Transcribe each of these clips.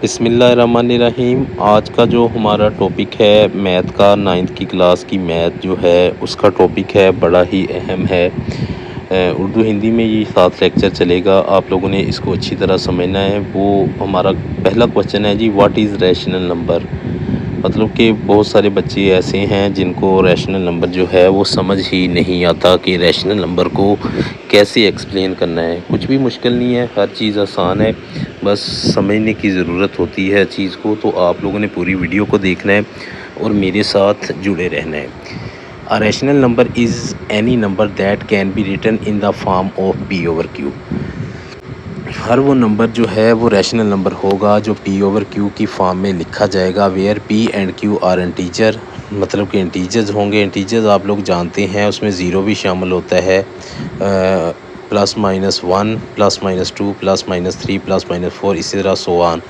बिस्मिल्लाहिर्रहमानिर्रहीम। आज का जो हमारा टॉपिक है मैथ का, 9th की क्लास की मैथ जो है उसका टॉपिक है, बड़ा ही अहम है। उर्दू हिंदी में ये 7 लेक्चर चलेगा, आप लोगों ने इसको अच्छी तरह समझना है। वो हमारा पहला क्वेश्चन है जी, व्हाट इज़ रैशनल नंबर। मतलब कि बहुत सारे बच्चे ऐसे हैं जिनको रैशनल नंबर जो है वो समझ ही नहीं आता कि रैशनल नंबर को कैसे एक्सप्लेन करना है। कुछ भी मुश्किल नहीं है, हर चीज़ आसान है, बस समझने की ज़रूरत होती है चीज़ को। तो आप लोगों ने पूरी वीडियो को देखना है और मेरे साथ जुड़े रहना है। A rational number is any number that can be written in the form of P over Q. हर वो नंबर जो है वो रैशनल नंबर होगा जो पी ओवर क्यू की फॉर्म में लिखा जाएगा, where P and Q are integer. मतलब कि इंटीजर्स होंगे। इंटीजर्स आप लोग जानते हैं, उसमें ज़ीरो भी शामिल होता है, +-1, +-2, +-3, +-4, इसी तरह सो ऑन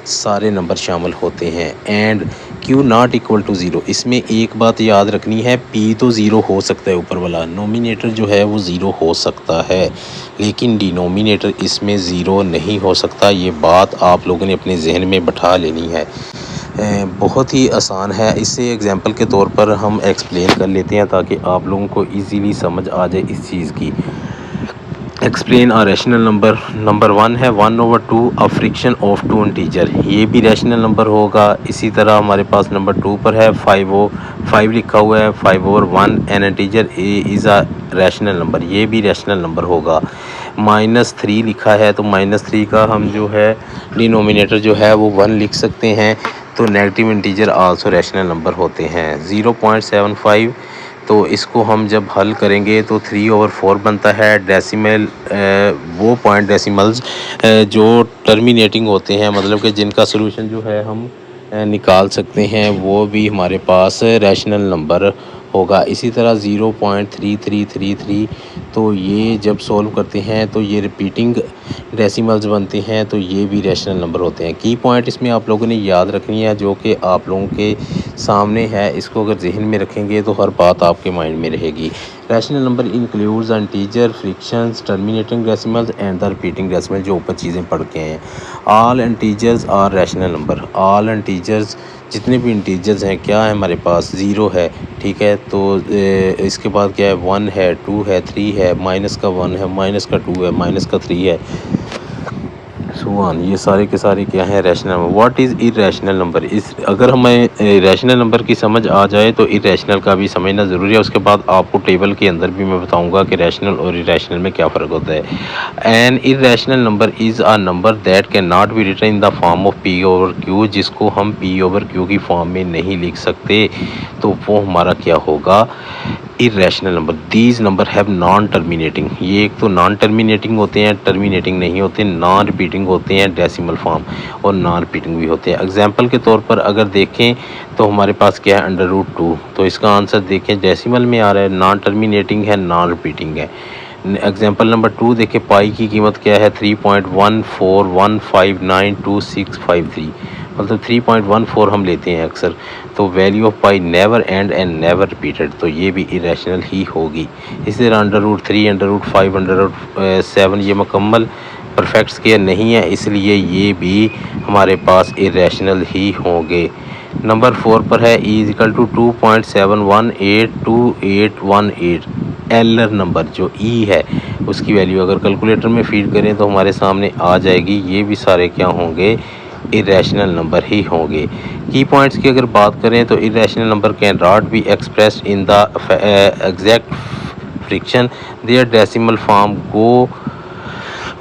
सारे नंबर शामिल होते हैं। And q not equal to zero. इसमें एक बात याद रखनी है, पी तो ज़ीरो हो सकता है, ऊपर वाला नोमिनेटर जो है वो ज़ीरो हो सकता है, लेकिन डिनोमिनेटर इसमें ज़ीरो नहीं हो सकता। ये बात आप लोगों ने अपने जहन में बैठा लेनी है। बहुत ही आसान है, इससे एग्जांपल के तौर पर हम एक्सप्लेन कर लेते हैं ताकि आप लोगों को इजीली समझ आ जाए इस चीज़ की। Explain a rational number. Number 1 है 1/2 a fraction of two integer, ये भी रैशनल नंबर होगा। इसी तरह हमारे पास नंबर 2 पर है 5 लिखा हुआ है, 5/1 N integer is a rational number, ये भी रैशनल नंबर होगा। -3 लिखा है तो -3 का हम जो है डिनोमिनेटर जो है वो 1 लिख सकते हैं। तो negative integer also rational number होते हैं। 0.75, तो इसको हम जब हल करेंगे तो 3/4 बनता है। डेसिमल वो पॉइंट डेसिमल्स जो टर्मिनेटिंग होते हैं, मतलब कि जिनका सोल्यूशन जो है हम निकाल सकते हैं, वो भी हमारे पास रैशनल नंबर होगा। इसी तरह 0.3333, तो ये जब सॉल्व करते हैं तो ये रिपीटिंग डेसिमल्स बनते हैं, तो ये भी रैशनल नंबर होते हैं। की पॉइंट इसमें आप लोगों ने याद रखनी है, जो कि आप लोगों के सामने है। इसको अगर जहन में रखेंगे तो हर बात आपके माइंड में रहेगी। Rational number includes integer, fractions, terminating decimals and the repeating decimal, जो ऊपर चीज़ें पढ़ के हैं। All integers are rational number. All integers, जितने भी इंटीजर्स हैं, क्या है हमारे पास, ज़ीरो है, ठीक है। तो इसके बाद क्या है, 1 है, 2 है, 3 है, माइनस का 1 है, माइनस का 2 है, माइनस का 3 है, सो ऑन। ये सारे के सारे क्या है, rational number. What is irrational number. इस अगर हमें रैशनल नंबर की समझ आ जाए तो इरेशनल का भी समझना ज़रूरी है। उसके बाद आपको टेबल के अंदर भी मैं बताऊंगा कि रैशनल और इरेशनल में क्या फ़र्क होता है। An irrational number is a number that can not be written in the form of P over q, जिसको हम पी ओवर क्यू की फॉर्म में नहीं लिख सकते, तो वो हमारा क्या होगा, irrational number. These number have non terminating, ये एक तो नॉन टर्मिनेटिंग होते हैं, टर्मिनेटिंग नहीं होते, नॉन रिपीटिंग होते हैं, डेसिमल फॉर्म, और नॉन रिपीटिंग भी होते हैं। एग्जांपल के तौर पर अगर देखें तो हमारे पास क्या है, √2, तो इसका आंसर देखें डेसिमल में आ रहा है, नॉन टर्मिनेटिंग है, नॉन रिपीटिंग है। एग्जाम्पल नंबर 2 देखें, पाई की कीमत क्या है, 3.141592653, मतलब 3.14 हम लेते हैं अक्सर। तो value of pi never and never repeated, तो ये भी इरेशनल ही होगी। इसी तरह √3, √5, √7 ये मुकम्मल परफेक्ट स्केयर नहीं है, इसलिए ये भी हमारे पास इरेशनल ही होंगे। नंबर 4 पर है E = 2.718218। एलर नंबर जो ई है उसकी वैल्यू अगर कैलकुलेटर में फीड करें तो हमारे सामने आ जाएगी। ये भी सारे क्या होंगे, इरेशनल नंबर ही होंगे। की पॉइंट्स की अगर बात करें तो irrational number can not be expressed in the exact fraction, their decimal form go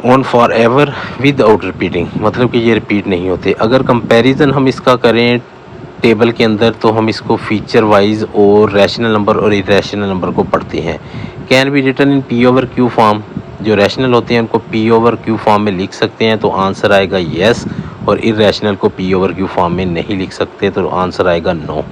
on forever without repeating, मतलब कि ये रिपीट नहीं होते। अगर कंपैरिजन हम इसका करें टेबल के अंदर, तो हम इसको फीचर वाइज और रैशनल नंबर और इरेशनल नंबर को पढ़ते हैं। Can be written in p over q form, जो रैशनल होते हैं उनको पी ओवर क्यू फॉर्म में लिख सकते हैं, तो आंसर आएगा येस। और इरेशनल को पी ओवर क्यू फॉर्म में नहीं लिख सकते, तो आंसर आएगा नो।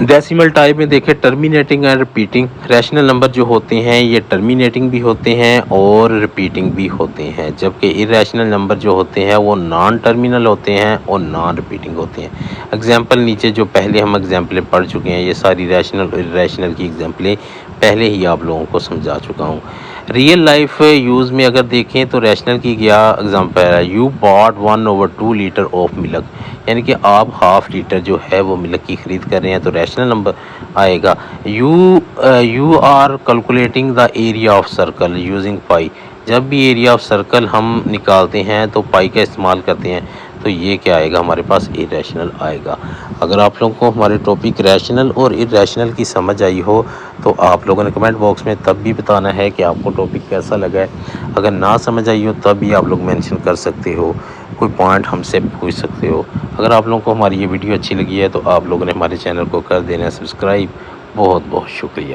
डेसिमल टाइप में देखें, terminating and repeating. Rational number जो होते हैं ये टर्मिनेटिंग भी होते हैं और रिपीटिंग भी होते हैं, जबकि इरेशनल नंबर जो होते हैं वो नॉन टर्मिनल होते हैं और नॉन रिपीटिंग होते हैं। एग्जाम्पल नीचे जो पहले हम एग्जाम्पलें पढ़ चुके हैं, ये सारी रैशनल और इरेशनल की एग्जाम्पलें पहले ही आप लोगों को समझा चुका हूँ। रियल लाइफ यूज़ में अगर देखें तो रैशनल की क्या एग्जांपल है, you bought 1/2 litre of milk, यानी कि आप हाफ लीटर जो है वो मिल्क की ख़रीद कर रहे हैं तो रैशनल नंबर आएगा। You are calculating the area of circle using pi, जब भी एरिया ऑफ सर्कल हम निकालते हैं तो पाई का इस्तेमाल करते हैं, तो ये क्या आएगा हमारे पास, इरेशनल आएगा। अगर आप लोगों को हमारे टॉपिक रैशनल और इरेशनल की समझ आई हो तो आप लोगों ने कमेंट बॉक्स में तब भी बताना है कि आपको टॉपिक कैसा लगा है। अगर ना समझ आई हो तब भी आप लोग मेंशन कर सकते हो, कोई पॉइंट हमसे पूछ सकते हो। अगर आप लोगों को हमारी ये वीडियो अच्छी लगी है तो आप लोगों ने हमारे चैनल को कर देना है सब्सक्राइब। बहुत बहुत शुक्रिया।